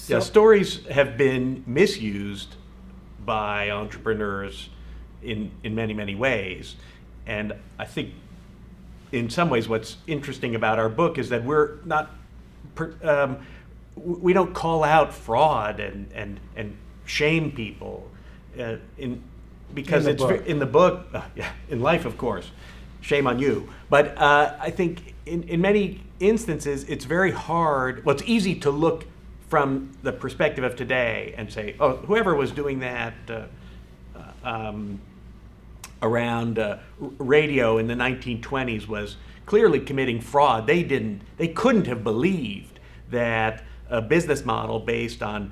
Yeah, stories have been misused by entrepreneurs in many, many ways. And I think in some ways what's interesting about our book is that we're not, we don't call out fraud and shame people because it's in the book, yeah, in life, of course, shame on you. But I think in many instances, it's very hard, well, it's easy to look from the perspective of today and say, oh, whoever was doing that around radio in the 1920s was clearly committing fraud. They couldn't have believed that a business model based on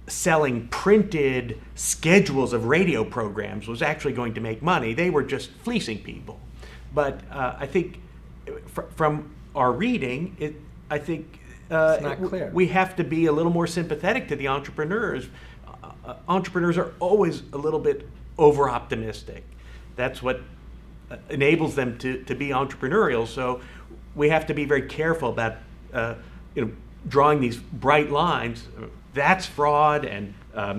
selling printed schedules of radio programs was actually going to make money. They were just fleecing people. But I think from our reading, I think it's not clear. We have to be a little more sympathetic to the entrepreneurs. Entrepreneurs are always a little bit over-optimistic. That's what enables them to be entrepreneurial. So we have to be very careful about drawing these bright lines. That's fraud and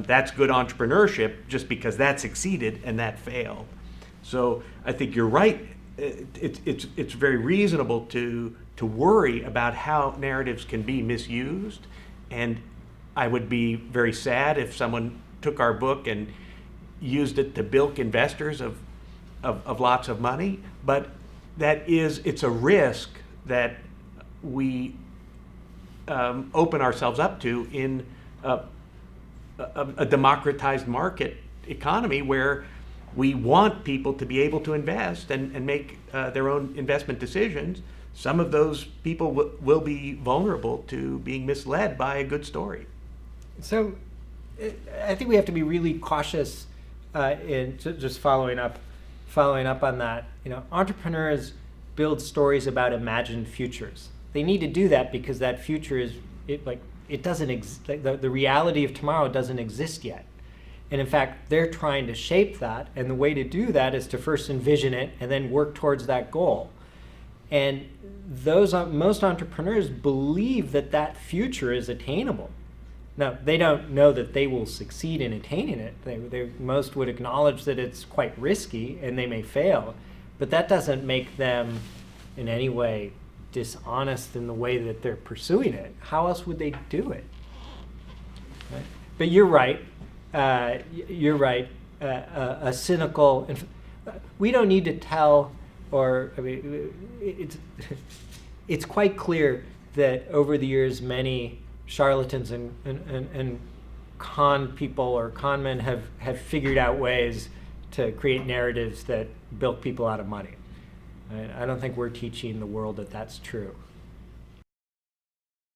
that's good entrepreneurship just because that succeeded and that failed. So I think you're right. It's very reasonable to worry about how narratives can be misused, and I would be very sad if someone took our book and used it to bilk investors of lots of money. But it's a risk that we open ourselves up to in a democratized market economy where we want people to be able to invest and make their own investment decisions. Some of those people will be vulnerable to being misled by a good story. So I think we have to be really cautious in just following up on that. Entrepreneurs build stories about imagined futures. They need to do that because that future it doesn't the reality of tomorrow doesn't exist yet. And in fact, they're trying to shape that, and the way to do that is to first envision it and then work towards that goal. And most entrepreneurs believe that future is attainable. Now, they don't know that they will succeed in attaining it. They most would acknowledge that it's quite risky and they may fail, but that doesn't make them in any way dishonest in the way that they're pursuing it. How else would they do it? Right? But you're right. A cynical. We don't need to tell, it's quite clear that over the years many charlatans and con people or con men have figured out ways to create narratives that bilk people out of money. I don't think we're teaching the world that that's true.